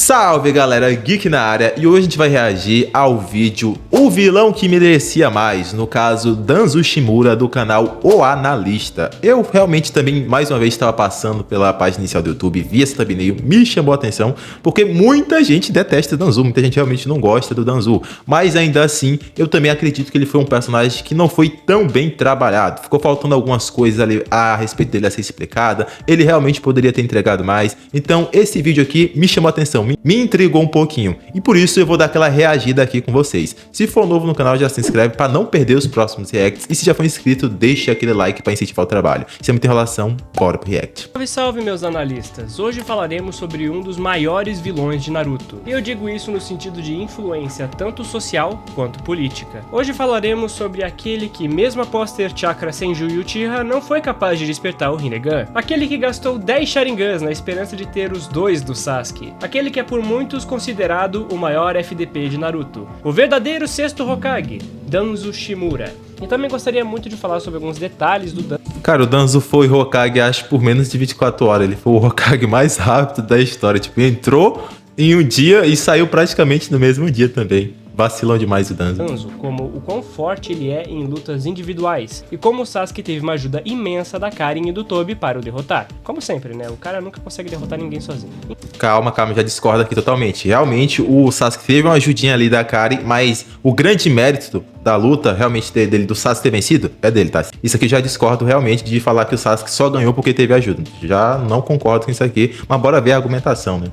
Salve galera, Geek na área, e hoje a gente vai reagir ao vídeo O Vilão que Merecia Mais, no caso Danzo Shimura do canal O Analista. Eu realmente também mais uma vez estava passando pela página inicial do YouTube, vi esse thumbnail, me chamou a atenção, porque muita gente detesta Danzo, muita gente realmente não gosta do Danzo, mas ainda assim eu também acredito que ele foi um personagem que não foi tão bem trabalhado, ficou faltando algumas coisas ali a respeito dele a ser explicada, ele realmente poderia ter entregado mais, então esse vídeo aqui me chamou a atenção, me intrigou um pouquinho, e por isso eu vou dar aquela reagida aqui com vocês. Se for novo no canal, já se inscreve para não perder os próximos reacts, e se já for inscrito, deixe aquele like para incentivar o trabalho. Sem muita enrolação, bora pro react. Salve, salve meus analistas! Hoje falaremos sobre um dos maiores vilões de Naruto. E eu digo isso no sentido de influência tanto social quanto política. Hoje falaremos sobre aquele que, mesmo após ter chakra Senju e Uchiha, não foi capaz de despertar o Rinnegan. Aquele que gastou 10 Sharingans na esperança de ter os dois do Sasuke. Aquele que é por muitos considerado o maior FDP de Naruto. O verdadeiro sexto Hokage, Danzo Shimura. E também gostaria muito de falar sobre alguns detalhes do Danzo. Cara, o Danzo foi Hokage acho por menos de 24 horas, ele foi o Hokage mais rápido da história, tipo, entrou em um dia e saiu praticamente no mesmo dia também. Vacilão demais o Danzo. Como o quão forte ele é em lutas individuais, e como o Sasuke teve uma ajuda imensa da Karin e do Tobi para o derrotar. Como sempre, né? O cara nunca consegue derrotar ninguém sozinho. Calma, já discordo aqui totalmente. Realmente, o Sasuke teve uma ajudinha ali da Karin, mas o grande mérito da luta, realmente, dele, do Sasuke ter vencido, é dele, tá? Isso aqui já discordo realmente de falar que o Sasuke só ganhou porque teve ajuda. Já não concordo com isso aqui, mas bora ver a argumentação, né?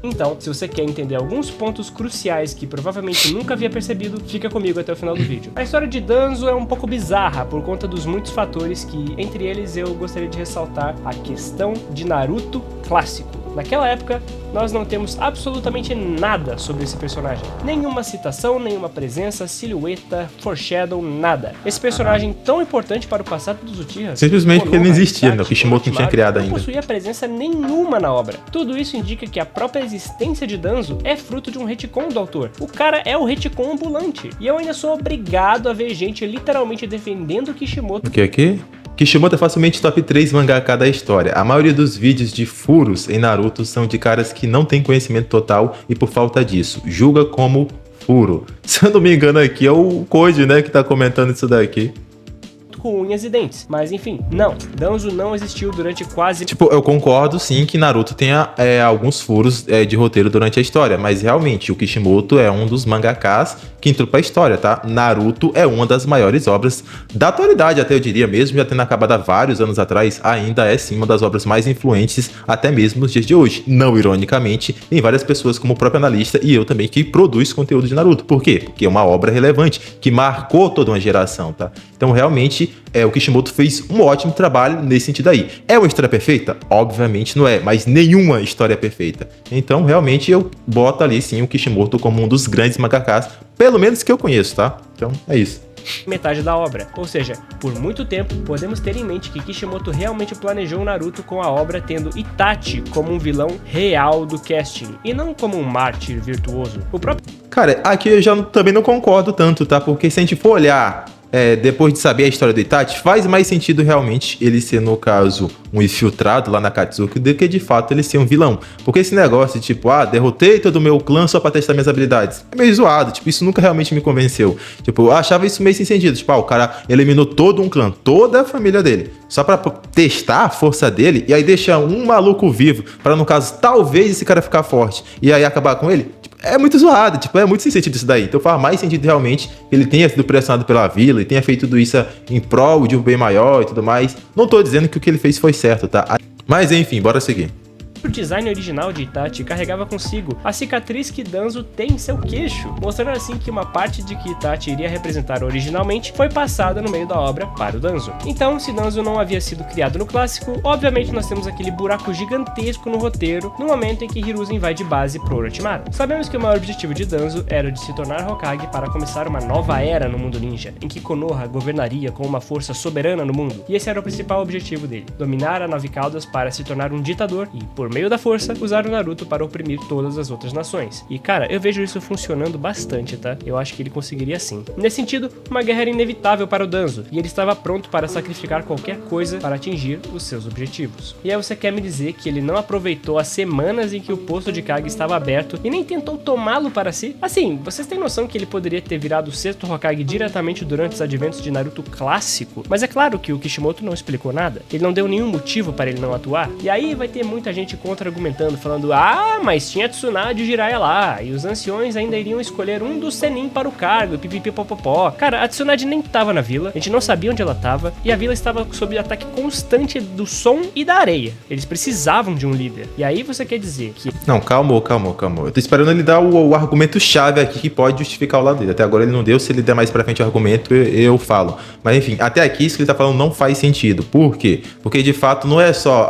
Então, se você quer entender alguns pontos cruciais que provavelmente nunca havia percebido, fica comigo até o final do vídeo. A história de Danzo é um pouco bizarra por conta dos muitos fatores que, entre eles, eu gostaria de ressaltar a questão de Naruto clássico. Naquela época, nós não temos absolutamente nada sobre esse personagem. Nenhuma citação, nenhuma presença, silhueta, foreshadow, nada. Esse personagem tão importante para o passado dos Uchiha... Simplesmente porque ele não existia, né? O Kishimoto não tinha criado ainda. Não possuía presença nenhuma na obra. Tudo isso indica que a própria existência de Danzo é fruto de um retcon do autor. O cara é o retcon ambulante. E eu ainda sou obrigado a ver gente literalmente defendendo o Kishimoto. O que aqui? Kishimoto é facilmente top 3 mangaka da história. A maioria dos vídeos de furos em Naruto são de caras que não têm conhecimento total e por falta disso, julga como furo. Se eu não me engano aqui é o Koji, né, que tá comentando isso daqui. Com unhas e dentes, mas enfim, não, Danzo não existiu durante quase... Tipo, eu concordo sim que Naruto tenha alguns furos de roteiro durante a história, mas realmente o Kishimoto é um dos mangakas que entrou pra história, tá? Naruto é uma das maiores obras da atualidade, até eu diria, mesmo já tendo acabado há vários anos atrás, ainda é sim uma das obras mais influentes até mesmo nos dias de hoje. Não ironicamente, tem várias pessoas como o próprio analista e eu também que produz conteúdo de Naruto. Por quê? Porque é uma obra relevante, que marcou toda uma geração, tá? Então realmente o Kishimoto fez um ótimo trabalho nesse sentido aí. É uma história perfeita? Obviamente não é, mas nenhuma história é perfeita. Então realmente eu boto ali sim o Kishimoto como um dos grandes mangakas, pelo menos que eu conheço, tá? Então é isso. Metade da obra, ou seja, por muito tempo podemos ter em mente que Kishimoto realmente planejou Naruto com a obra tendo Itachi como um vilão real do casting, e não como um mártir virtuoso. O próprio... Cara, aqui eu já também não concordo tanto, tá? Porque se a gente for olhar depois de saber a história do Itachi, faz mais sentido realmente ele ser, no caso, um infiltrado lá na Akatsuki do que de fato ele ser um vilão. Porque esse negócio de tipo, derrotei todo o meu clã só pra testar minhas habilidades, é meio zoado, tipo, isso nunca realmente me convenceu. Tipo, eu achava isso meio sem sentido, tipo, o cara eliminou todo um clã, toda a família dele, só pra testar a força dele e aí deixar um maluco vivo, pra no caso, talvez esse cara ficar forte e aí acabar com ele. É muito zoado, tipo, é muito sem sentido isso daí. Então faz mais sentido realmente que ele tenha sido pressionado pela vila e tenha feito tudo isso em prol de um bem maior e tudo mais. Não tô dizendo que o que ele fez foi certo, tá? Mas enfim, bora seguir. O design original de Itachi carregava consigo a cicatriz que Danzo tem em seu queixo, mostrando assim que uma parte de que Itachi iria representar originalmente foi passada no meio da obra para o Danzo. Então, se Danzo não havia sido criado no clássico, obviamente nós temos aquele buraco gigantesco no roteiro no momento em que Hiruzen vai de base pro Orochimaru. Sabemos que o maior objetivo de Danzo era o de se tornar Hokage para começar uma nova era no mundo ninja, em que Konoha governaria com uma força soberana no mundo, e esse era o principal objetivo dele, dominar a Nove Caudas para se tornar um ditador e, por meio da força, usar o Naruto para oprimir todas as outras nações. E cara, eu vejo isso funcionando bastante, tá? Eu acho que ele conseguiria sim. Nesse sentido, uma guerra era inevitável para o Danzo, e ele estava pronto para sacrificar qualquer coisa para atingir os seus objetivos. E aí você quer me dizer que ele não aproveitou as semanas em que o posto de Kage estava aberto e nem tentou tomá-lo para si? Assim, vocês têm noção que ele poderia ter virado o sexto Hokage diretamente durante os adventos de Naruto clássico? Mas é claro que o Kishimoto não explicou nada. Ele não deu nenhum motivo para ele não atuar. E aí vai ter muita gente contra-argumentando, falando: ah, mas tinha Tsunade e Jiraiya lá, e os anciões ainda iriam escolher um dos Sennin para o cargo, pipipipopopó. Cara, a Tsunade nem tava na vila, a gente não sabia onde ela tava, e a vila estava sob ataque constante do som e da areia. Eles precisavam de um líder. E aí você quer dizer que... Não, calma. Eu tô esperando ele dar o argumento-chave aqui que pode justificar o lado dele. Até agora ele não deu, se ele der mais pra frente o argumento, eu falo. Mas enfim, até aqui isso que ele tá falando não faz sentido. Por quê? Porque de fato não é só,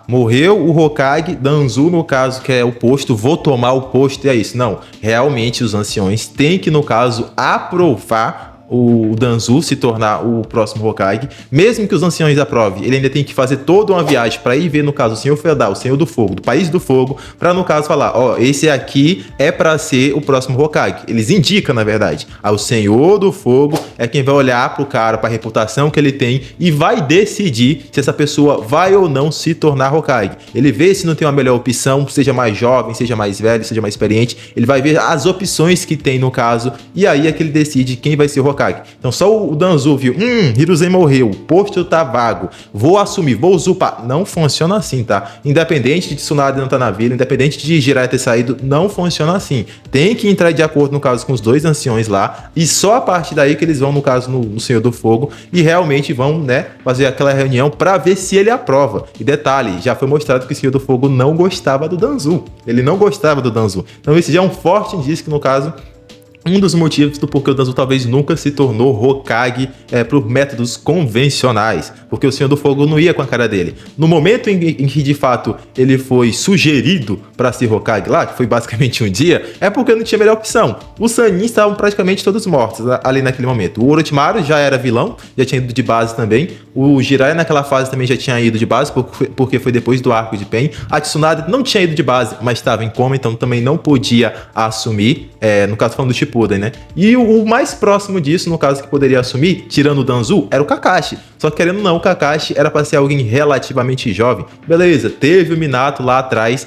morreu o Hokage, Danzo no caso, que é o posto, vou tomar o posto e é isso. Não, realmente os anciões têm que, no caso, aprovar o Danzo se tornar o próximo Hokage. Mesmo que os anciões aprovem, ele ainda tem que fazer toda uma viagem para ir ver, no caso, o Senhor Feudal, o Senhor do Fogo, do País do Fogo, para no caso falar, esse aqui é para ser o próximo Hokage. Eles indicam, na verdade, o Senhor do Fogo é quem vai olhar pro cara, para a reputação que ele tem e vai decidir se essa pessoa vai ou não se tornar Hokage. Ele vê se não tem uma melhor opção, seja mais jovem, seja mais velho, seja mais experiente, ele vai ver as opções que tem no caso e aí é que ele decide quem vai ser o Hokage. Então só o Danzo viu, Hiruzen morreu, o posto tá vago, vou assumir, vou usurpar. Não funciona assim, tá? Independente de Tsunade não estar na vila, independente de Jiraiya ter saído, não funciona assim. Tem que entrar de acordo, no caso, com os dois anciões lá, e só a partir daí que eles vão, no caso, no Senhor do Fogo, e realmente vão, né, fazer aquela reunião pra ver se ele aprova. E detalhe, já foi mostrado que o Senhor do Fogo não gostava do Danzo. Ele não gostava do Danzo. Então esse já é um forte indício que, no caso, um dos motivos do porquê o Danzo talvez nunca se tornou Hokage por métodos convencionais, porque o Senhor do Fogo não ia com a cara dele. No momento em que de fato ele foi sugerido para ser Hokage lá, que foi basicamente um dia, é porque não tinha melhor opção. Os Sannin estavam praticamente todos mortos ali naquele momento. O Orochimaru já era vilão, já tinha ido de base também. O Jiraiya naquela fase também já tinha ido de base, porque foi depois do arco de Pain. A Tsunade não tinha ido de base, mas estava em coma, então também não podia assumir, no caso falando do Shippuden, né? E o mais próximo disso, no caso que poderia assumir, tirando o Danzo, era o Kakashi. Só que querendo ou não, o Kakashi era para ser alguém relativamente jovem. Beleza, teve o Minato lá atrás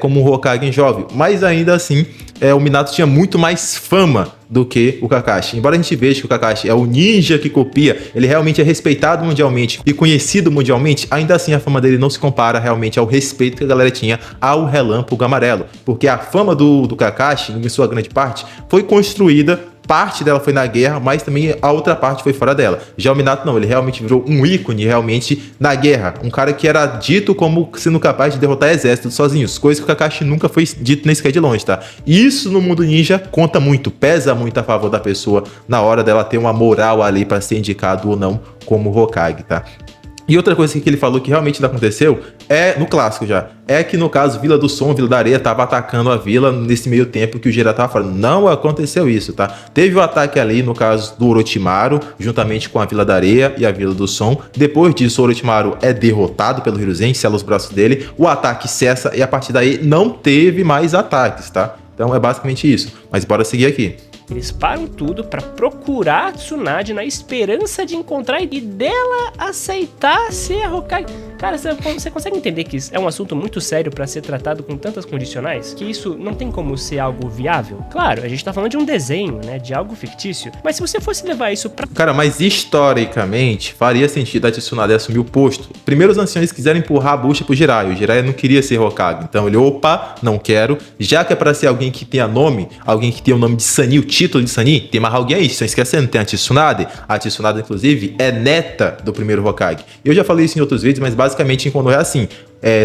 como um Hokage jovem, mas ainda assim o Minato tinha muito mais fama do que o Kakashi. Embora a gente veja que o Kakashi é o ninja que copia, ele realmente é respeitado mundialmente e conhecido mundialmente, ainda assim a fama dele não se compara realmente ao respeito que a galera tinha ao Relâmpago Amarelo, porque a fama do Kakashi, em sua grande parte, foi construída. Parte dela foi na guerra, mas também a outra parte foi fora dela. Já o Minato não, ele realmente virou um ícone realmente na guerra. Um cara que era dito como sendo capaz de derrotar exércitos sozinhos, coisa que o Kakashi nunca foi dito nem sequer de longe, tá? E isso no mundo ninja conta muito, pesa muito a favor da pessoa na hora dela ter uma moral ali para ser indicado ou não como Hokage, tá? E outra coisa que ele falou que realmente não aconteceu é no clássico já. É que no caso Vila do Som, Vila da Areia tava atacando a vila nesse meio tempo que o Jiraiya tava falando. Não aconteceu isso, tá? Teve o ataque ali no caso do Orochimaru, juntamente com a Vila da Areia e a Vila do Som. Depois disso, o Orochimaru é derrotado pelo Hiruzen, sela os braços dele. O ataque cessa e a partir daí não teve mais ataques, tá? Então é basicamente isso. Mas bora seguir aqui. Eles param tudo pra procurar a Tsunade na esperança de encontrar e dela aceitar ser a Hokage. Cara, você consegue entender que isso é um assunto muito sério pra ser tratado com tantas condicionais? Que isso não tem como ser algo viável? Claro, a gente tá falando de um desenho, né? De algo fictício. Mas se você fosse levar isso pra... Cara, mas historicamente faria sentido a Tsunade assumir o posto. Primeiro os anciões quiseram empurrar a bucha pro Jiraiya. O Jiraiya não queria ser Hokage. Então ele, não quero. Já que é pra ser alguém que tenha nome, alguém que tenha o nome de Sannin, o título de Sannin, tem mais alguém aí, estão esquecendo, tem a Tsunade. A Tsunade, inclusive, é neta do primeiro Hokage. Eu já falei isso em outros vídeos, mas basicamente em Konoha é assim.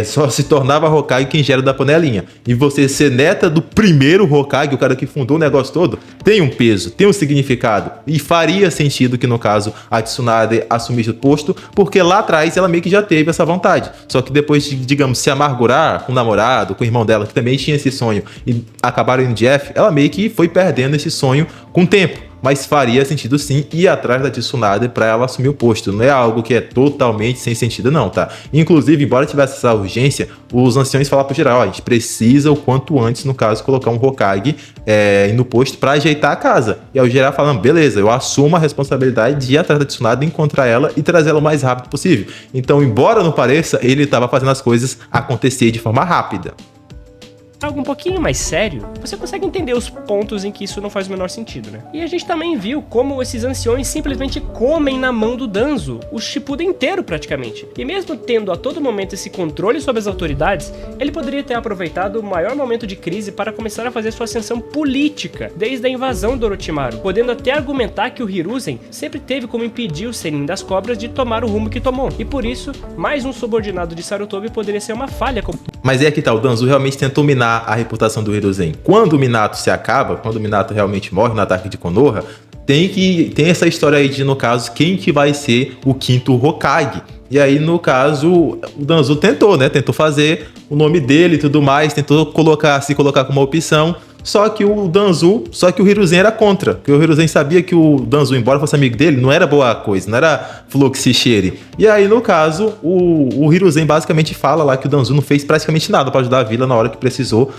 Só se tornava Hokage quem já era da panelinha. E você ser neta do primeiro Hokage, o cara que fundou o negócio todo, tem um peso, tem um significado. E faria sentido que, no caso, a Tsunade assumisse o posto, porque lá atrás ela meio que já teve essa vontade. Só que depois de, digamos, se amargurar com o namorado, com o irmão dela, que também tinha esse sonho, e acabaram indo de F, ela meio que foi perdendo esse sonho com o tempo. mas faria sentido sim ir atrás da Tsunade pra ela assumir o posto. Não é algo que é totalmente sem sentido não, tá? Inclusive, embora tivesse essa urgência, os anciões falaram pro geral, ó, a gente precisa o quanto antes, no caso, colocar um Hokage no posto pra ajeitar a casa. E aí o geral falando, beleza, eu assumo a responsabilidade de ir atrás da Tsunade, encontrar ela e trazer ela o mais rápido possível. Então, embora não pareça, ele estava fazendo as coisas acontecer de forma rápida. Algo um pouquinho mais sério, você consegue entender os pontos em que isso não faz o menor sentido, né? E a gente também viu como esses anciões simplesmente comem na mão do Danzo, o Shippuden inteiro praticamente. E mesmo tendo a todo momento esse controle sobre as autoridades, ele poderia ter aproveitado o maior momento de crise para começar a fazer sua ascensão política, desde a invasão do Orochimaru, podendo até argumentar que o Hiruzen sempre teve como impedir o Sennin das Cobras de tomar o rumo que tomou. E por isso, mais um subordinado de Sarutobi poderia ser uma falha. Mas é que tá, o Danzo realmente tentou minar a reputação do Hiruzen. Quando o Minato se acaba, quando o Minato realmente morre no ataque de Konoha, tem essa história aí de, no caso, quem que vai ser o quinto Hokage. E aí, no caso, o Danzo tentou, né? Tentou fazer o nome dele e tudo mais, tentou se colocar como uma opção. Só que o Hiruzen era contra. Porque o Hiruzen sabia que o Danzo, embora fosse amigo dele, não era boa coisa, não era flor que se cheire. E aí, no caso, o Hiruzen basicamente fala lá que o Danzo não fez praticamente nada pra ajudar a vila na hora que precisou,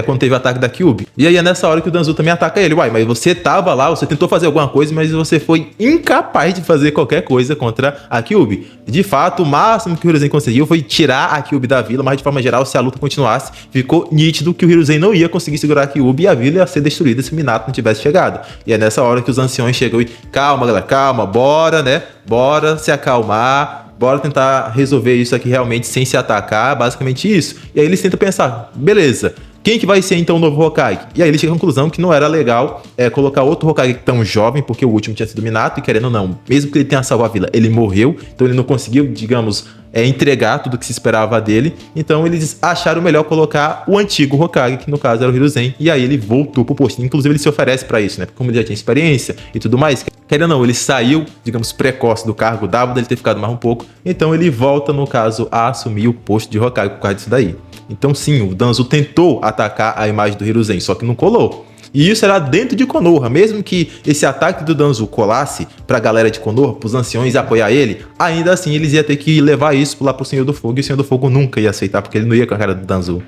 quando teve o ataque da Kyuubi. E aí é nessa hora que o Danzo também ataca ele. Uai, mas você tava lá, você tentou fazer alguma coisa, mas você foi incapaz de fazer qualquer coisa contra a Kyuubi. De fato, o máximo que o Hiruzen conseguiu foi tirar a Kyuubi da vila, mas de forma geral, se a luta continuasse, ficou nítido que o Hiruzen não ia conseguir segurar a Kyuubi e a vila ia ser destruída se o Minato não tivesse chegado. E é nessa hora que os anciões chegam e, calma galera, calma, bora, né? Bora se acalmar, bora tentar resolver isso aqui realmente sem se atacar, basicamente isso. E aí eles tentam pensar, beleza, quem que vai ser então o novo Hokage? E aí eles chegam à conclusão que não era legal colocar outro Hokage tão jovem, porque o último tinha sido Minato, e querendo ou não, mesmo que ele tenha salvo a vila, ele morreu, então ele não conseguiu, digamos, entregar tudo que se esperava dele. Então eles acharam melhor colocar o antigo Hokage, que no caso era o Hiruzen, e aí ele voltou pro posto. Inclusive ele se oferece pra isso, né? Porque como ele já tinha experiência e tudo mais, querendo ou não, ele saiu, digamos, precoce do cargo, dava dele ter ficado mais um pouco, então ele volta, no caso, a assumir o posto de Hokage por causa disso daí. Então sim, o Danzo tentou atacar a imagem do Hiruzen, só que não colou. E isso era dentro de Konoha. Mesmo que esse ataque do Danzo colasse pra galera de Konoha, pros anciões apoiar ele, ainda assim eles iam ter que levar isso lá pro Senhor do Fogo, e o Senhor do Fogo nunca ia aceitar, porque ele não ia com a cara do Danzo.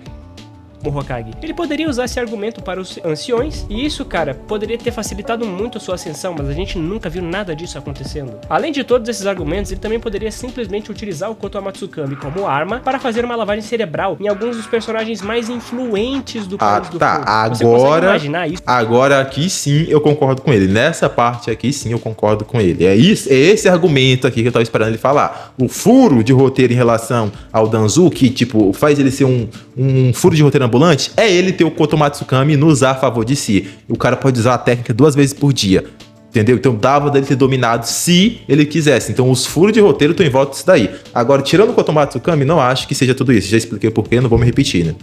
O Hokage. Ele poderia usar esse argumento para os anciões, e isso, cara, poderia ter facilitado muito a sua ascensão, mas a gente nunca viu nada disso acontecendo. Além de todos esses argumentos, ele também poderia simplesmente utilizar o Koto Amatsukami como arma para fazer uma lavagem cerebral em alguns dos personagens mais influentes do País do Fogo. Você consegue imaginar isso? Agora aqui sim eu concordo com ele. Nessa parte aqui sim eu concordo com ele. É esse argumento aqui que eu tava esperando ele falar. O furo de roteiro em relação ao Danzo, que tipo, faz ele ser um furo de roteiro ambulante, é ele ter o Koto Amatsukami no usar a favor de si. O cara pode usar a técnica 2 vezes por dia. Entendeu? Então dava dele ter dominado se ele quisesse. Então os furos de roteiro estão em volta disso daí. Agora, tirando o Koto Amatsukami, não acho que seja tudo isso. Já expliquei o porquê, não vou me repetir, né?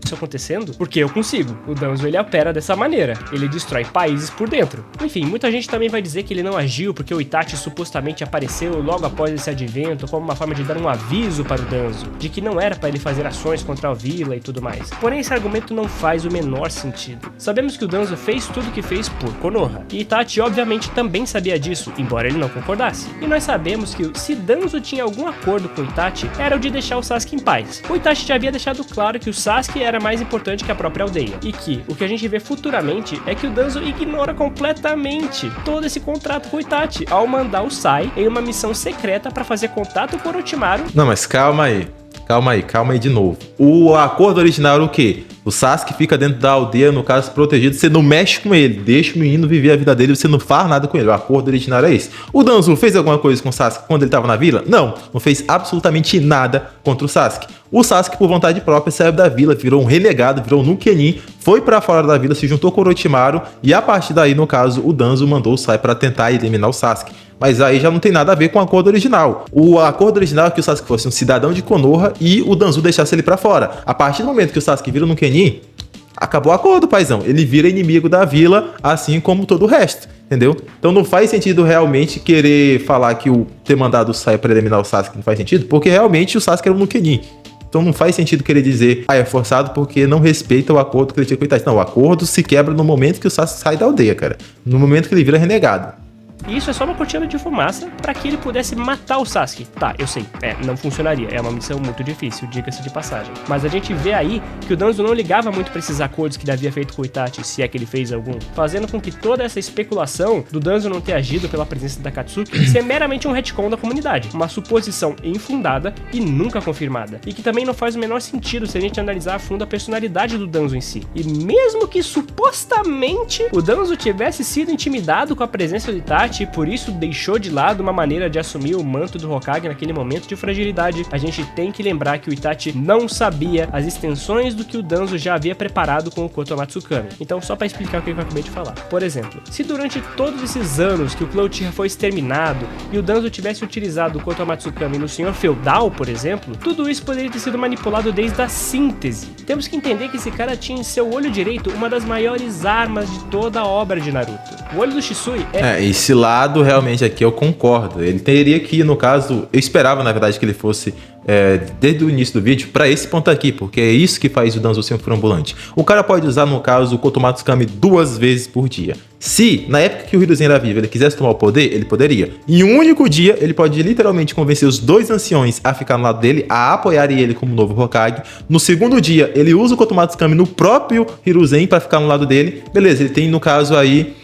Isso acontecendo? Porque eu consigo. O Danzo, ele opera dessa maneira. Ele destrói países por dentro. Enfim, muita gente também vai dizer que ele não agiu porque o Itachi supostamente apareceu logo após esse advento como uma forma de dar um aviso para o Danzo, de que não era para ele fazer ações contra a vila e tudo mais. Porém, esse argumento não faz o menor sentido. Sabemos que o Danzo fez tudo o que fez por Konoha. E Itachi, obviamente, também sabia disso, embora ele não concordasse. E nós sabemos que se Danzo tinha algum acordo com o Itachi, era o de deixar o Sasuke em paz. O Itachi já havia deixado claro que o Sasuke era mais importante que a própria aldeia, e que o que a gente vê futuramente é que o Danzo ignora completamente todo esse contrato com o Itachi ao mandar o Sai em uma missão secreta para fazer contato com o Orochimaru. Não, mas calma aí de novo. O acordo original era o quê? O Sasuke fica dentro da aldeia, no caso, protegido, você não mexe com ele, deixa o menino viver a vida dele, você não faz nada com ele. O acordo original é esse. O Danzo fez alguma coisa com o Sasuke quando ele tava na vila? Não fez absolutamente nada contra o Sasuke. O Sasuke, por vontade própria, saiu da vila, virou um renegado, virou um Nukenin, foi pra fora da vila, se juntou com o Orochimaru, e a partir daí, no caso, o Danzo mandou o Sai pra tentar eliminar o Sasuke. Mas aí já não tem nada a ver com o acordo original. O acordo original é que o Sasuke fosse um cidadão de Konoha e o Danzo deixasse ele pra fora. A partir do momento que o Sasuke vira um Nukenin, acabou o acordo, paizão. Ele vira inimigo da vila, assim como todo o resto, entendeu? Então não faz sentido realmente querer falar que o ter mandado o Sai pra eliminar o Sasuke não faz sentido, porque realmente o Sasuke era um Nukenin. Então não faz sentido querer dizer, é forçado porque não respeita o acordo que ele tinha com o Itachi. Não, o acordo se quebra no momento que o Sasuke sai da aldeia, cara. No momento que ele vira renegado. E isso é só uma cortina de fumaça para que ele pudesse matar o Sasuke. Tá, eu sei, não funcionaria, é uma missão muito difícil, diga-se de passagem. Mas a gente vê aí que o Danzo não ligava muito para esses acordos que ele havia feito com o Itachi, se é que ele fez algum, fazendo com que toda essa especulação do Danzo não ter agido pela presença da Katsuki ser meramente um retcon da comunidade, uma suposição infundada e nunca confirmada, e que também não faz o menor sentido se a gente analisar a fundo a personalidade do Danzo em si. E mesmo que supostamente o Danzo tivesse sido intimidado com a presença do Itachi, e por isso deixou de lado uma maneira de assumir o manto do Hokage naquele momento de fragilidade, a gente tem que lembrar que o Itachi não sabia as extensões do que o Danzo já havia preparado com o Kotomatsu Kami. Então, só para explicar o que eu acabei de falar. Por exemplo, se durante todos esses anos que o Clã Uchiha foi exterminado e o Danzo tivesse utilizado o Kotomatsu Kami no Senhor Feudal, por exemplo, tudo isso poderia ter sido manipulado desde a síntese. Temos que entender que esse cara tinha em seu olho direito uma das maiores armas de toda a obra de Naruto. O olho do Shisui esse lado realmente aqui eu concordo. Ele teria que, no caso, eu esperava na verdade que ele fosse desde o início do vídeo para esse ponto aqui, porque é isso que faz o Danzo ser um furambulante. O cara pode usar, no caso, o Kotomatsu Kami 2 vezes por dia. Se, na época que o Hiruzen era vivo, ele quisesse tomar o poder, ele poderia. Em um único dia, ele pode literalmente convencer os dois anciões a ficar no lado dele, a apoiarem ele como novo Hokage. No segundo dia, ele usa o Kotomatsu Kami no próprio Hiruzen para ficar no lado dele. Beleza, ele tem, no caso aí,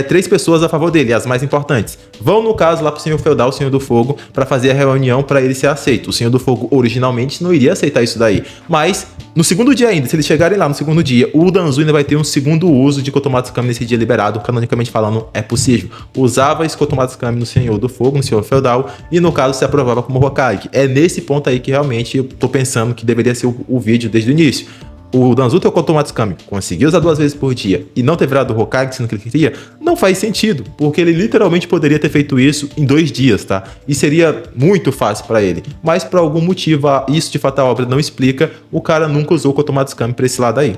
3 pessoas a favor dele, as mais importantes. Vão, no caso, lá pro Senhor Feudal, o Senhor do Fogo, para fazer a reunião para ele ser aceito. O Senhor do Fogo, originalmente, não iria aceitar isso daí. Mas, no segundo dia ainda, se eles chegarem lá no segundo dia, o Danzo ainda vai ter um segundo uso de Kotomatsu Kami nesse dia liberado. Canonicamente falando, é possível. Usava esse Kotomatsu Kami no Senhor do Fogo, no Senhor Feudal, e, no caso, se aprovava como Hokage. É nesse ponto aí que, realmente, eu tô pensando que deveria ser o vídeo desde o início. O Danzo ter o Kotomatsu Kami, conseguir usar 2 vezes por dia e não ter virado Hokage sendo que ele queria, não faz sentido, porque ele literalmente poderia ter feito isso em 2 dias, tá? E seria muito fácil pra ele. Mas por algum motivo, isso de fato a obra não explica, o cara nunca usou o Kotomatsu Kami pra esse lado aí.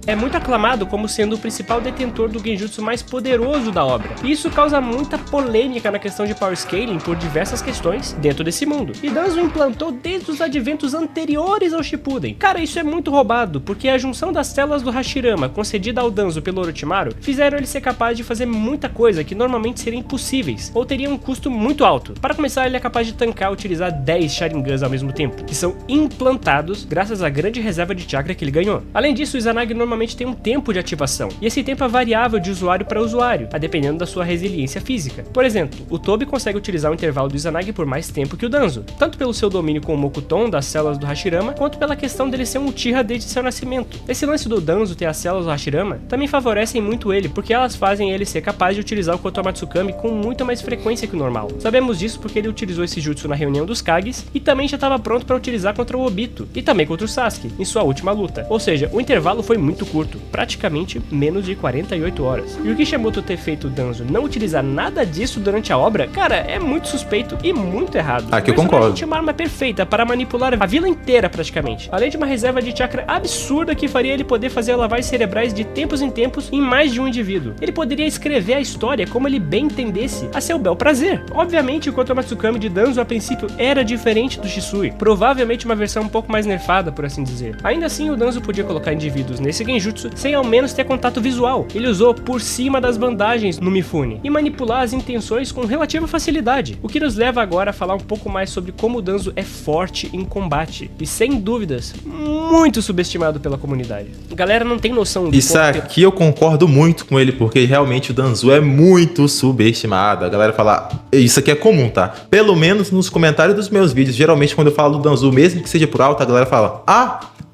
É muito aclamado como sendo o principal detentor do genjutsu mais poderoso da obra. E isso causa muita polêmica na questão de power scaling por diversas questões dentro desse mundo. E Danzo implantou desde os adventos anteriores ao Shippuden. Cara, isso é muito roubado, porque a junção das células do Hashirama concedida ao Danzo pelo Orochimaru fizeram ele ser capaz de fazer muita coisa que normalmente seriam impossíveis, ou teria um custo muito alto. Para começar, ele é capaz de tancar e utilizar 10 Sharingans ao mesmo tempo, que são implantados graças à grande reserva de chakra que ele ganhou. Além disso, o Izanagi normalmente tem um tempo de ativação, e esse tempo é variável de usuário para usuário, a dependendo da sua resiliência física. Por exemplo, o Tobi consegue utilizar o intervalo do Izanagi por mais tempo que o Danzo, tanto pelo seu domínio com o Mokuton das células do Hashirama, quanto pela questão dele ser um Uchiha desde seu nascimento. Esse lance do Danzo ter as células do Hashirama também favorecem muito ele, porque elas fazem ele ser capaz de utilizar o Kotomatsu Kami com muito mais frequência que o normal. Sabemos disso porque ele utilizou esse jutsu na reunião dos Kages, e também já estava pronto para utilizar contra o Obito, e também contra o Sasuke, em sua última luta. Ou seja, o intervalo foi muito curto, praticamente menos de 48 horas. E o Kishimoto ter feito o Danzo não utilizar nada disso durante a obra, cara, é muito suspeito e muito errado. Aqui eu concordo. Tinha uma arma perfeita para manipular a vila inteira praticamente, além de uma reserva de chakra absurda que faria ele poder fazer lavagens cerebrais de tempos em tempos em mais de um indivíduo. Ele poderia escrever a história como ele bem entendesse, a seu bel prazer. Obviamente o Kotomatsu Kami de Danzo a princípio era diferente do Shisui, provavelmente uma versão um pouco mais nerfada, por assim dizer. Ainda assim, o Danzo podia colocar indivíduos nesse genjutsu sem ao menos ter contato visual. Ele usou por cima das bandagens no Mifune e manipular as intenções com relativa facilidade, o que nos leva agora a falar um pouco mais sobre como o Danzo é forte em combate e, sem dúvidas, muito subestimado pela comunidade. A galera não tem noção do Isso aqui eu concordo muito com ele, porque realmente o Danzo é muito subestimado. A galera fala, isso aqui é comum, tá? Pelo menos nos comentários dos meus vídeos, geralmente quando eu falo do Danzo, mesmo que seja por alto, a galera fala,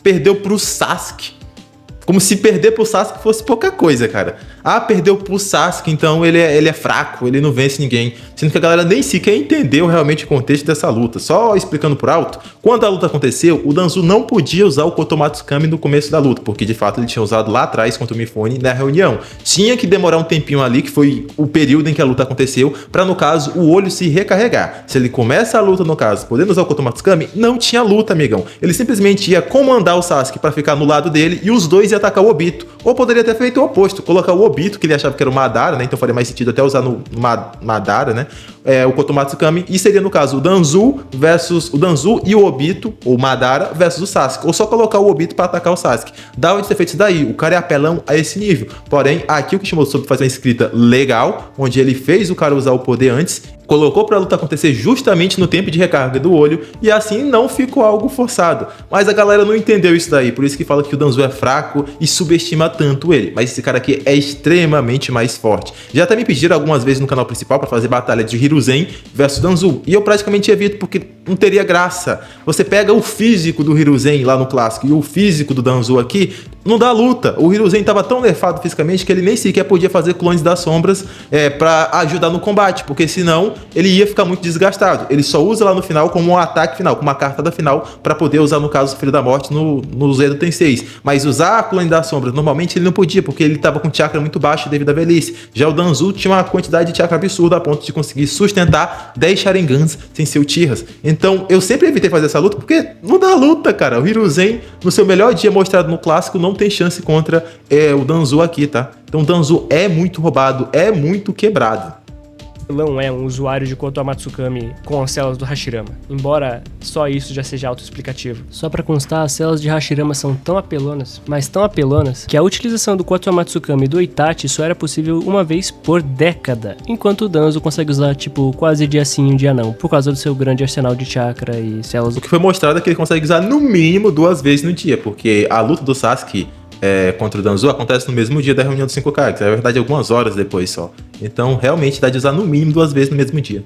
perdeu pro Sasuke. Como se perder pro Sasuke fosse pouca coisa, cara. Perdeu pro Sasuke, então ele é fraco, ele não vence ninguém. Sendo que a galera nem sequer entendeu realmente o contexto dessa luta. Só explicando por alto, quando a luta aconteceu, o Danzo não podia usar o Kotomatsu Kami no começo da luta, porque de fato ele tinha usado lá atrás contra o Mifune na reunião. Tinha que demorar um tempinho ali, que foi o período em que a luta aconteceu, pra no caso o olho se recarregar. Se ele começa a luta, no caso, podendo usar o Kotomatsu Kami, não tinha luta, amigão. Ele simplesmente ia comandar o Sasuke pra ficar no lado dele e os dois iam atacar o Obito. Ou poderia ter feito o oposto, colocar o Obito, que ele achava que era o Madara, né? Então faria mais sentido até usar no Madara, né? o Kotomatsukami, e seria no caso o Danzu e o Obito, ou Madara, versus o Sasuke. Ou só colocar o Obito para atacar o Sasuke. Dava de ter feito isso daí, o cara é apelão a esse nível. Porém, aqui o Kishimoto soube fazer uma escrita legal, onde ele fez o cara usar o poder antes, colocou pra luta acontecer justamente no tempo de recarga do olho, e assim não ficou algo forçado. Mas a galera não entendeu isso daí, por isso que fala que o Danzu é fraco e subestima tanto ele. Mas esse cara aqui é extremamente mais forte. Já até me pediram algumas vezes no canal principal pra fazer batalha de Hiruzen versus Danzu, e eu praticamente evito porque não teria graça. Você pega o físico do Hiruzen lá no clássico e o físico do Danzu aqui, não dá luta. O Hiruzen tava tão nerfado fisicamente que ele nem sequer podia fazer clones das sombras pra ajudar no combate, porque senão ele ia ficar muito desgastado. Ele só usa lá no final como um ataque final, como uma cartada final, pra poder usar, no caso, o Filho da Morte no Zero Tensei. Mas usar a clone das sombras, normalmente ele não podia, porque ele tava com chakra muito baixo devido à velhice. Já o Danzu tinha uma quantidade de chakra absurda a ponto de conseguir sustentar 10 Sharingans sem ser Uchihas. Então eu sempre evitei fazer essa luta, porque não dá luta, cara. O Hiruzen, no seu melhor dia mostrado no clássico, não tem chance contra o Danzu aqui, tá? Então o Danzu é muito roubado, é muito quebrado. Não é um usuário de Kotomatsukami com as células do Hashirama, embora só isso já seja autoexplicativo. Só pra constar, as células de Hashirama são tão apelonas, mas tão apelonas, que a utilização do Kotomatsukami e do Itachi só era possível uma vez por década, enquanto o Danzo consegue usar, tipo, quase dia sim e um dia não, por causa do seu grande arsenal de chakra e células. O que foi mostrado é que ele consegue usar no mínimo 2 vezes no dia, porque a luta do Sasuke contra o Danzu acontece no mesmo dia da reunião dos 5 Kages, é verdade, algumas horas depois só. Então, realmente, dá de usar no mínimo 2 vezes no mesmo dia.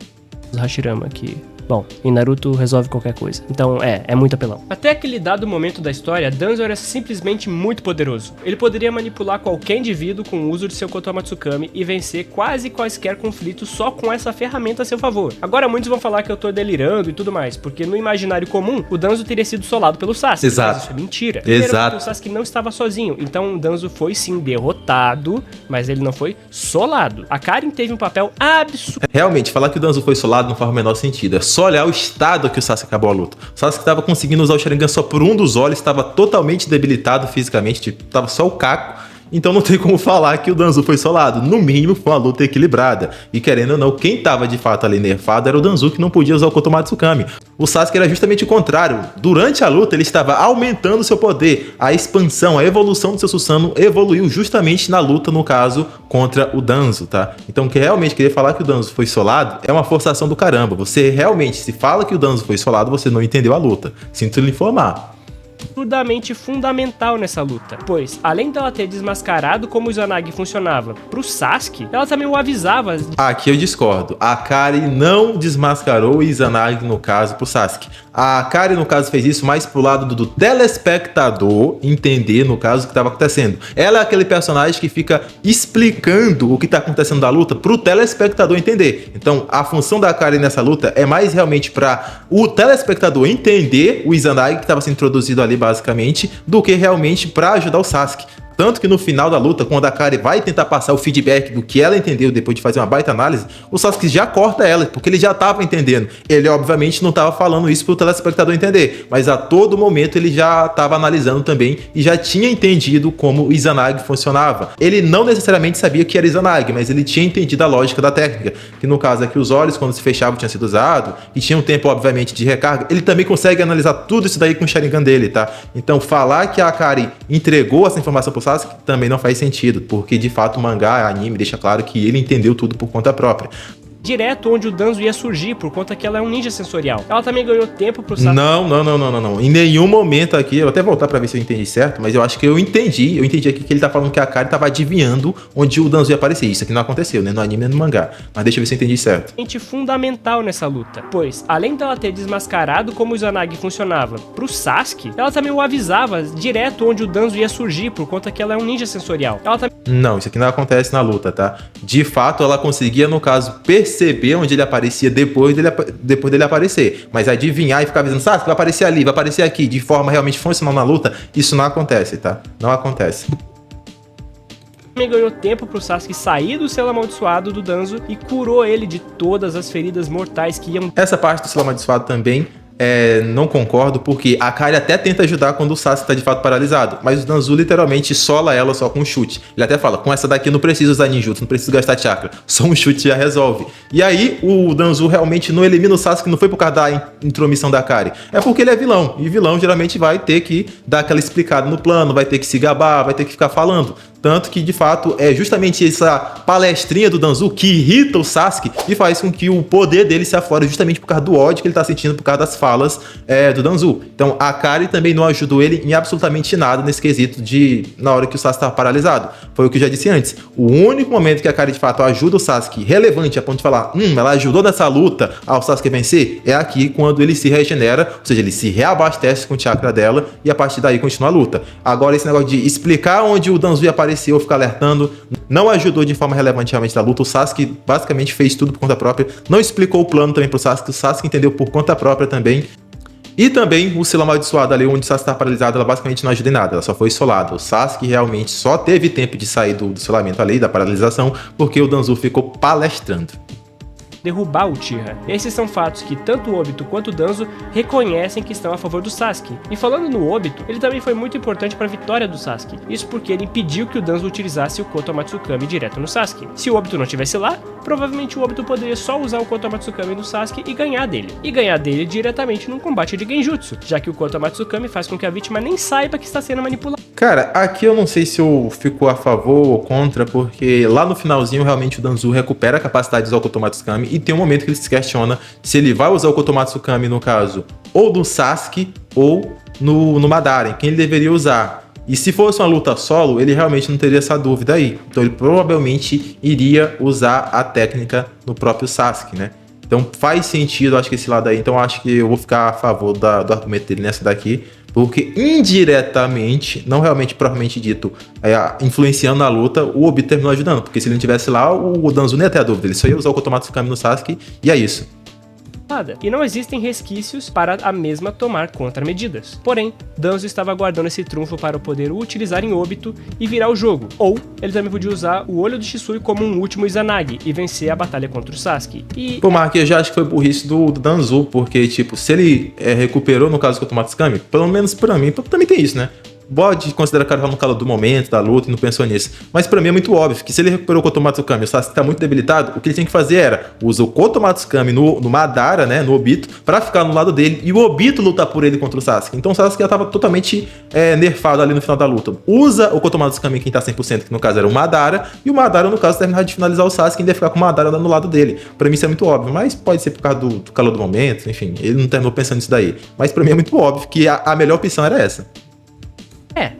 Hashirama aqui. Bom, em Naruto resolve qualquer coisa. Então é muito apelão. Até aquele dado momento da história, Danzo era simplesmente muito poderoso. Ele poderia manipular qualquer indivíduo com o uso de seu Kotomatsukami e vencer quase quaisquer conflitos só com essa ferramenta a seu favor. Agora muitos vão falar que eu tô delirando e tudo mais, porque no imaginário comum, o Danzo teria sido solado pelo Sasuke. Exato. Mas isso é mentira. Exato. O Sasuke não estava sozinho, então o Danzo foi sim derrotado, mas ele não foi solado. A Karin teve um papel absurdo. Realmente, falar que o Danzo foi solado não faz o menor sentido. É só olhar o estado que o Sasuke acabou a luta. O Sasuke estava conseguindo usar o Sharingan só por um dos olhos, estava totalmente debilitado fisicamente, tipo, tava só o caco. Então não tem como falar que o Danzu foi solado. No mínimo, foi uma luta equilibrada. E querendo ou não, quem tava de fato ali nerfado era o Danzu, que não podia usar o Kotomatsukami. O Sasuke era justamente o contrário. Durante a luta, ele estava aumentando seu poder. A expansão, a evolução do seu Susanoo evoluiu justamente na luta, no caso, contra o Danzo, tá? Então, que realmente queria falar que o Danzo foi solado é uma forçação do caramba. Você realmente, se fala que o Danzo foi solado, você não entendeu a luta. Sinto lhe informar. Absurdamente fundamental nessa luta, pois, além dela ter desmascarado como o Izanagi funcionava pro Sasuke, ela também o avisava. Aqui eu discordo. A Karin não desmascarou o Izanagi, no caso, pro Sasuke. A Karin, no caso, fez isso mais pro lado do telespectador entender, no caso, o que estava acontecendo. Ela é aquele personagem que fica explicando o que tá acontecendo da luta pro telespectador entender. Então, a função da Karin nessa luta é mais realmente para o telespectador entender o Izanagi que estava sendo introduzido ali, basicamente, do que realmente para ajudar o Sasuke. Tanto que no final da luta, quando a Karin vai tentar passar o feedback do que ela entendeu depois de fazer uma baita análise, o Sasuke já corta ela, porque ele já estava entendendo. Ele, obviamente, não estava falando isso para o telespectador entender, mas a todo momento ele já estava analisando também e já tinha entendido como o Izanagi funcionava. Ele não necessariamente sabia que era Izanagi, mas ele tinha entendido a lógica da técnica, que no caso é que os olhos, quando se fechavam, tinham sido usados, e tinha um tempo, obviamente, de recarga. Ele também consegue analisar tudo isso daí com o Sharingan dele, tá? Então, falar que a Karin entregou essa informação pro Sasuke também não faz sentido, porque de fato o mangá, anime, deixa claro que ele entendeu tudo por conta própria. Direto onde o Danzo ia surgir, por conta que ela é um ninja sensorial. Ela também ganhou tempo pro Sasuke. Não. Em nenhum momento aqui, eu vou até voltar pra ver se eu entendi certo, mas eu acho que eu entendi aqui que ele tá falando que a Karin tava adivinhando onde o Danzo ia aparecer. Isso aqui não aconteceu, nem no anime nem no mangá. Mas deixa eu ver se eu entendi certo. Fundamental nessa luta, pois, além dela ter desmascarado como o Izanagi funcionava pro Sasuke, ela também o avisava direto onde o Danzo ia surgir, por conta que ela é um ninja sensorial. Não, isso aqui não acontece na luta, tá? De fato, ela conseguia, no caso, perceber onde ele aparecia depois dele aparecer. Mas adivinhar e ficar avisando, Sasuke, vai aparecer ali, vai aparecer aqui, de forma realmente funcional na luta, isso não acontece, tá? Não acontece. Também ganhou tempo pro Sasuke sair do selo amaldiçoado do Danzo e curou ele de todas as feridas mortais que iam... Essa parte do selo amaldiçoado também não concordo, porque a Akari até tenta ajudar quando o Sasuke tá de fato paralisado, mas o Danzo literalmente sola ela só com um chute. Ele até fala, com essa daqui não preciso usar ninjutsu, não preciso gastar chakra, só um chute já resolve. E aí o Danzo realmente não elimina o Sasuke, não foi por causa da intromissão da Akari, é porque ele é vilão, e vilão geralmente vai ter que dar aquela explicada no plano, vai ter que se gabar, vai ter que ficar falando. Tanto que, de fato, é justamente essa palestrinha do Danzo que irrita o Sasuke e faz com que o poder dele se aflore justamente por causa do ódio que ele tá sentindo por causa das falas do Danzo. Então, a Akari também não ajudou ele em absolutamente nada nesse quesito na hora que o Sasuke tava paralisado. Foi o que eu já disse antes. O único momento que a Akari, de fato, ajuda o Sasuke relevante a ponto de falar, ela ajudou nessa luta ao Sasuke vencer, é aqui quando ele se regenera, ou seja, ele se reabastece com o chakra dela e a partir daí continua a luta. Agora, esse negócio de explicar onde o Danzo ia aparecer ou ficar alertando, não ajudou de forma relevante realmente na luta. O Sasuke basicamente fez tudo por conta própria, não explicou o plano também pro Sasuke, o Sasuke entendeu por conta própria também. E também o selo amaldiçoado ali, onde o Sasuke tá paralisado, ela basicamente não ajuda em nada, ela só foi isolada. O Sasuke realmente só teve tempo de sair do selamento ali, da paralisação, porque o Danzo ficou palestrando. Derrubar o Uchiha. Esses são fatos que tanto o Obito quanto o Danzo reconhecem que estão a favor do Sasuke. E falando no Obito, ele também foi muito importante para a vitória do Sasuke. Isso porque ele impediu que o Danzo utilizasse o Koto Amatsukami direto no Sasuke. Se o Obito não estivesse lá, provavelmente o Obito poderia só usar o Koto Amatsukami no Sasuke e ganhar dele. E ganhar dele diretamente num combate de Genjutsu, já que o Koto Amatsukami faz com que a vítima nem saiba que está sendo manipulada. Cara, aqui eu não sei se eu fico a favor ou contra, porque lá no finalzinho realmente o Danzo recupera a capacidade de usar o Koto Amatsukami e tem um momento que ele se questiona se ele vai usar o Koto Amatsukami no caso ou do Sasuke ou no Madara, quem ele deveria usar. E se fosse uma luta solo, ele realmente não teria essa dúvida aí. Então ele provavelmente iria usar a técnica no próprio Sasuke, né? Então faz sentido, acho que esse lado aí. Então acho que eu vou ficar a favor do argumento dele nessa daqui. Porque indiretamente, não realmente propriamente dito, influenciando na luta, o Obito terminou ajudando. Porque se ele não tivesse lá, o Danzo nem ia ter a dúvida. Ele só ia usar o Koto Amatsukami no Sasuke e é isso. E não existem resquícios para a mesma tomar contramedidas. Porém, Danzo estava guardando esse trunfo para poder o utilizar em Obito e virar o jogo. Ou, ele também podia usar o olho do Shisui como um último Izanagi e vencer a batalha contra o Sasuke. Pô, Mark, eu já acho que foi burrice do Danzo, porque, tipo, se ele recuperou, no caso, o Koto Amatsukami, pelo menos pra mim, também tem isso, né? Pode considerar que ele tava no calor do momento, da luta, e não pensou nisso. Mas pra mim é muito óbvio que se ele recuperou o Koto Amatsukami e o Sasuke tá muito debilitado, o que ele tinha que fazer era usar o Koto Amatsukami no Madara, né, no Obito, pra ficar no lado dele e o Obito lutar por ele contra o Sasuke. Então o Sasuke já tava totalmente nerfado ali no final da luta. Usa o Koto Amatsukami quem tá 100%, que no caso era o Madara, e o Madara, no caso, terminar de finalizar o Sasuke e ainda ficar com o Madara no lado dele. Pra mim isso é muito óbvio, mas pode ser por causa do calor do momento, enfim, ele não terminou pensando nisso daí. Mas pra mim é muito óbvio que a melhor opção era essa.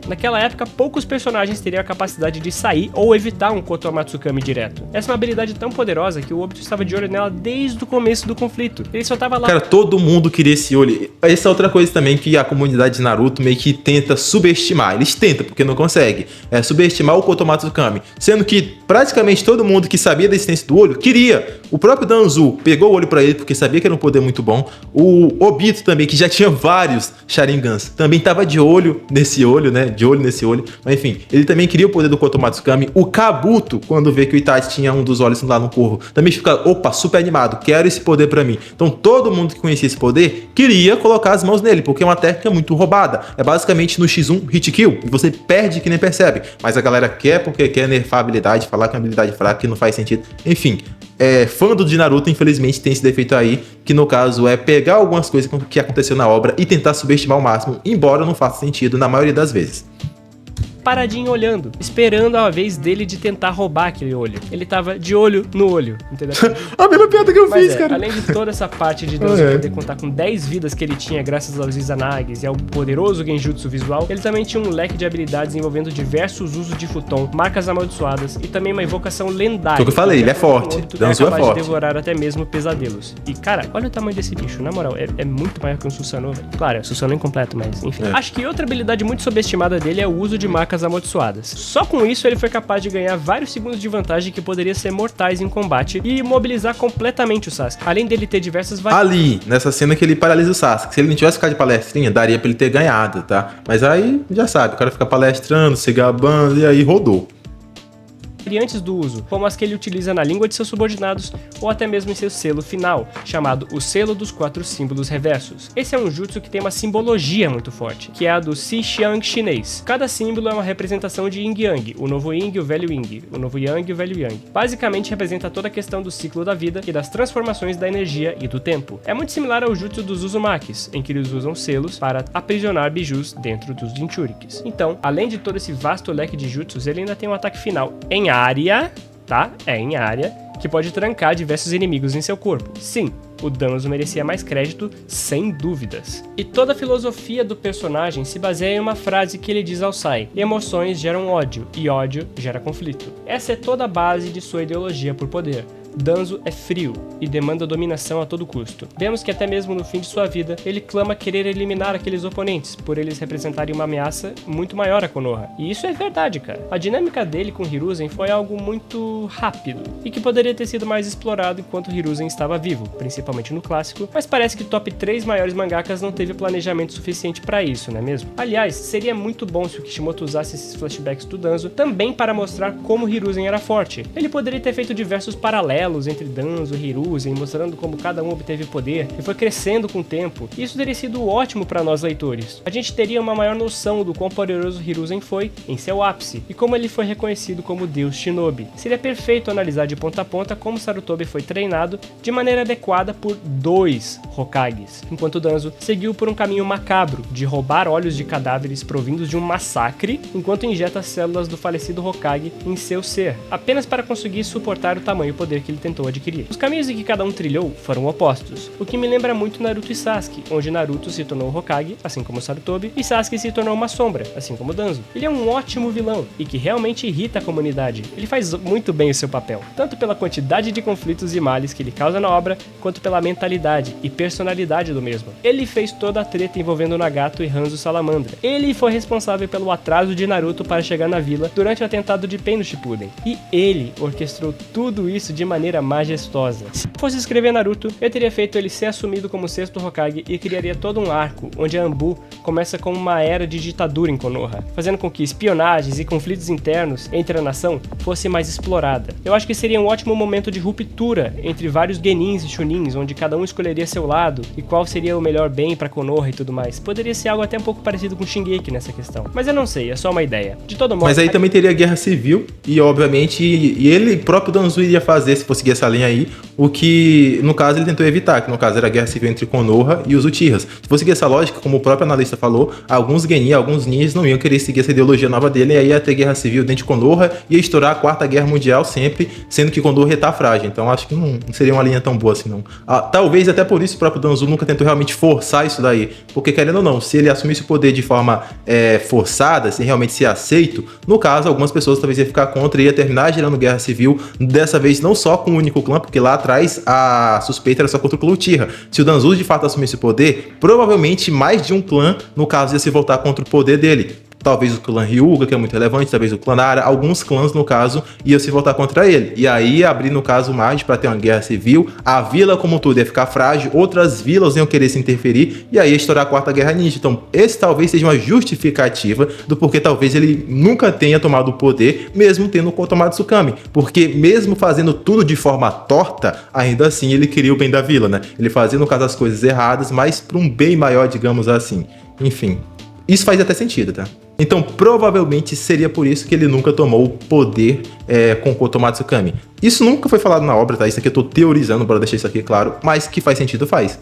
Naquela época, poucos personagens teriam a capacidade de sair ou evitar um Koto Amatsukami direto. Essa é uma habilidade tão poderosa que o Obito estava de olho nela desde o começo do conflito. Ele só tava lá... Cara, todo mundo queria esse olho. Essa é outra coisa também que a comunidade de Naruto meio que tenta subestimar. Eles tentam, porque não conseguem. Subestimar o Koto Amatsukami. Sendo que praticamente todo mundo que sabia da existência do olho queria. O próprio Danzo pegou o olho pra ele porque sabia que era um poder muito bom. O Obito também, que já tinha vários Sharingans, também tava de olho nesse olho, né? De olho nesse olho. Mas enfim, ele também queria o poder do Koto Amatsukami. O Kabuto, quando vê que o Itachi tinha um dos olhos lá no corvo, também fica, opa, super animado, quero esse poder pra mim. Então todo mundo que conhecia esse poder queria colocar as mãos nele, porque é uma técnica muito roubada. É basicamente no X1 hit kill, e você perde que nem percebe. Mas a galera quer porque quer nerfar a habilidade, falar que é uma habilidade fraca, que não faz sentido. Enfim, fã de Naruto, infelizmente, tem esse defeito aí, que no caso é pegar algumas coisas que aconteceu na obra e tentar subestimar ao máximo, embora não faça sentido na maioria das vezes. Paradinho olhando, esperando a vez dele de tentar roubar aquele olho. Ele tava de olho no olho, entendeu? A mesma piada que eu fiz, cara. Além de toda essa parte de Deus poder contar com 10 vidas que ele tinha graças aos Izanags e ao poderoso Genjutsu visual, ele também tinha um leque de habilidades envolvendo diversos usos de futon, marcas amaldiçoadas e também uma invocação lendária. Foi o que eu falei, ele é forte. Danzo é forte. De devorar até mesmo pesadelos. E cara, olha o tamanho desse bicho, na moral, é muito maior que um Susanoo, velho. Claro, é o Susanoo incompleto, mas enfim. Acho que outra habilidade muito subestimada dele é o uso de marcas amaldiçoadas. Só com isso ele foi capaz de ganhar vários segundos de vantagem que poderiam ser mortais em combate e imobilizar completamente o Sasuke, além dele ter diversas ali, nessa cena que ele paralisa o Sasuke, se ele não tivesse ficado de palestrinha, daria pra ele ter ganhado, tá? Mas aí, já sabe, o cara fica palestrando, se gabando e aí rodou. sempre antes do uso, como as que ele utiliza na língua de seus subordinados ou até mesmo em seu selo final, chamado o Selo dos 4 Símbolos Reversos. Esse é um jutsu que tem uma simbologia muito forte, que é a do Xixiang chinês. Cada símbolo é uma representação de Yin Yang, o novo Yin e o velho Yin, o novo Yang e o velho Yang. Basicamente representa toda a questão do ciclo da vida e das transformações da energia e do tempo. É muito similar ao jutsu dos Uzumakis, em que eles usam selos para aprisionar bijus dentro dos Jinchurikis. Então, além de todo esse vasto leque de jutsus, ele ainda tem um ataque final em área, tá? É em área, que pode trancar diversos inimigos em seu corpo. Sim, o Danzo merecia mais crédito, sem dúvidas. E toda a filosofia do personagem se baseia em uma frase que ele diz ao Sai: emoções geram ódio, e ódio gera conflito. Essa é toda a base de sua ideologia por poder. Danzo é frio e demanda dominação a todo custo. Vemos que até mesmo no fim de sua vida, ele clama querer eliminar aqueles oponentes, por eles representarem uma ameaça muito maior a Konoha. E isso é verdade, cara. A dinâmica dele com Hiruzen foi algo muito rápido, e que poderia ter sido mais explorado enquanto Hiruzen estava vivo, principalmente no clássico, mas parece que o top 3 maiores mangakas não teve planejamento suficiente pra isso, não é mesmo? Aliás, seria muito bom se o Kishimoto usasse esses flashbacks do Danzo também para mostrar como Hiruzen era forte. Ele poderia ter feito diversos paralelos entre Danzo e Hiruzen, mostrando como cada um obteve poder e foi crescendo com o tempo. Isso teria sido ótimo para nós leitores. A gente teria uma maior noção do quão poderoso Hiruzen foi em seu ápice e como ele foi reconhecido como Deus Shinobi. Seria perfeito analisar de ponta a ponta como Sarutobi foi treinado de maneira adequada por 2 Hokages, enquanto Danzo seguiu por um caminho macabro de roubar olhos de cadáveres provindos de um massacre, enquanto injeta as células do falecido Hokage em seu ser, apenas para conseguir suportar o tamanho poder que ele tentou adquirir. Os caminhos em que cada um trilhou foram opostos, o que me lembra muito Naruto e Sasuke, onde Naruto se tornou Hokage, assim como Sarutobi, e Sasuke se tornou uma sombra, assim como Danzo. Ele é um ótimo vilão, e que realmente irrita a comunidade. Ele faz muito bem o seu papel, tanto pela quantidade de conflitos e males que ele causa na obra, quanto pela mentalidade e personalidade do mesmo. Ele fez toda a treta envolvendo Nagato e Hanzo Salamandra. Ele foi responsável pelo atraso de Naruto para chegar na vila durante o atentado de Pain no Shippuden. E ele orquestrou tudo isso de maneira majestosa. Se fosse escrever Naruto, eu teria feito ele ser assumido como 6º Hokage e criaria todo um arco, onde a Anbu começa com uma era de ditadura em Konoha, fazendo com que espionagens e conflitos internos entre a nação fosse mais explorada. Eu acho que seria um ótimo momento de ruptura entre vários genins e chunins, onde cada um escolheria seu lado e qual seria o melhor bem pra Konoha e tudo mais. Poderia ser algo até um pouco parecido com Shingeki nessa questão, mas eu não sei, é só uma ideia. De todo modo... Mas aí também teria guerra civil e, obviamente, ele próprio Danzo iria fazer, se fosse seguir essa linha aí, o que, no caso, ele tentou evitar, que no caso era a guerra civil entre Konoha e os Uchihas. Se fosse seguir essa lógica, como o próprio analista falou, alguns genin, alguns ninjas não iam querer seguir essa ideologia nova dele, e aí ia ter guerra civil dentro de Konoha, ia estourar a 4ª Guerra Mundial sempre, sendo que Konoha tá frágil. Então acho que não seria uma linha tão boa assim, não. Talvez até por isso o próprio Danzo nunca tentou realmente forçar isso daí, porque querendo ou não, se ele assumisse o poder de forma forçada, sem realmente ser aceito, no caso, algumas pessoas talvez iam ficar contra e ia terminar gerando guerra civil, dessa vez não só com um único clã, porque lá atrás a suspeita era só contra o clã Uchiha. Se o Danzo de fato assumisse o poder, provavelmente mais de um clã, no caso, ia se voltar contra o poder dele. Talvez o clã Hyuga, que é muito relevante, talvez o clã Nara, alguns clãs, no caso, iam se voltar contra ele. E aí, abrir, no caso, mais para ter uma guerra civil, a vila como um todo ia ficar frágil, outras vilas iam querer se interferir, e aí ia estourar a 4ª Guerra Ninja. Então, esse talvez seja uma justificativa do porquê talvez ele nunca tenha tomado o poder, mesmo tendo tomado Tsukami. Porque mesmo fazendo tudo de forma torta, ainda assim ele queria o bem da vila, né? Ele fazia, no caso, as coisas erradas, mas para um bem maior, digamos assim. Enfim, isso faz até sentido, tá? Então, provavelmente seria por isso que ele nunca tomou o poder com Kotoma Tsukami. Isso nunca foi falado na obra, tá? Isso aqui eu tô teorizando, para deixar isso aqui claro, mas que faz sentido, faz.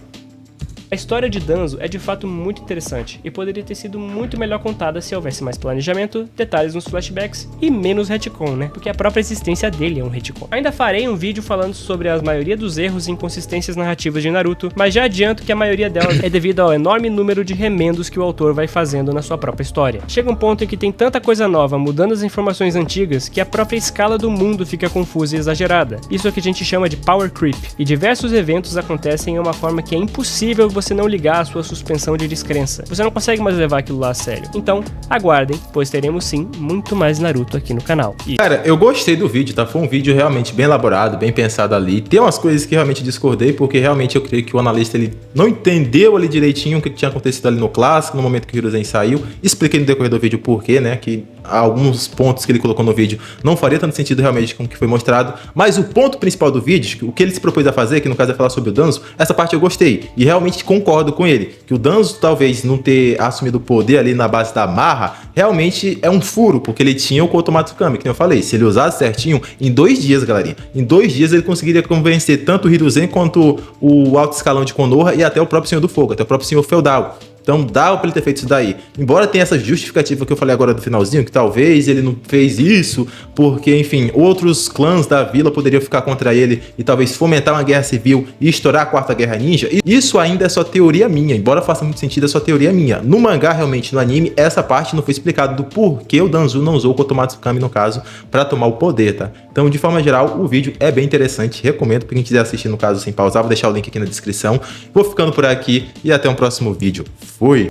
A história de Danzo é de fato muito interessante e poderia ter sido muito melhor contada se houvesse mais planejamento, detalhes nos flashbacks e menos retcon, né? Porque a própria existência dele é um retcon. Ainda farei um vídeo falando sobre a maioria dos erros e inconsistências narrativas de Naruto, mas já adianto que a maioria delas é devido ao enorme número de remendos que o autor vai fazendo na sua própria história. Chega um ponto em que tem tanta coisa nova mudando as informações antigas que a própria escala do mundo fica confusa e exagerada. Isso é o que a gente chama de power creep, e diversos eventos acontecem em uma forma que é impossível você não ligar a sua suspensão de descrença. Você não consegue mais levar aquilo lá a sério. Então, aguardem, pois teremos sim muito mais Naruto aqui no canal. Cara, eu gostei do vídeo, tá? Foi um vídeo realmente bem elaborado, bem pensado ali. Tem umas coisas que realmente discordei, porque realmente eu creio que o analista ele não entendeu ali direitinho o que tinha acontecido ali no clássico, no momento que o Hiruzen saiu. Expliquei no decorrer do vídeo por quê, né? Que alguns pontos que ele colocou no vídeo não faria tanto sentido realmente com o que foi mostrado. Mas o ponto principal do vídeo, o que ele se propôs a fazer, que no caso é falar sobre o Danzo, essa parte eu gostei. E realmente concordo com ele. Que o Danzo talvez não ter assumido o poder ali na base da marra, realmente é um furo, porque ele tinha o Kotomatsukami, que eu falei. Se ele usasse certinho, em 2 dias, galerinha, em 2 dias ele conseguiria convencer tanto o Hiruzen quanto o alto escalão de Konoha e até o próprio Senhor do Fogo, até o próprio Senhor Feudal. Então dava pra ele ter feito isso daí. Embora tenha essa justificativa que eu falei agora do finalzinho, que talvez ele não fez isso porque, enfim, outros clãs da vila poderiam ficar contra ele e talvez fomentar uma guerra civil e estourar a Quarta Guerra Ninja. E isso ainda é só teoria minha, embora faça muito sentido, é só teoria minha. No mangá, realmente, no anime, essa parte não foi explicado do porquê o Danzo não usou o Kotomatsukami, no caso, pra tomar o poder, tá? Então, de forma geral, o vídeo é bem interessante, recomendo pra quem quiser assistir, no caso, sem pausar, vou deixar o link aqui na descrição. Vou ficando por aqui e até um próximo vídeo. Fui!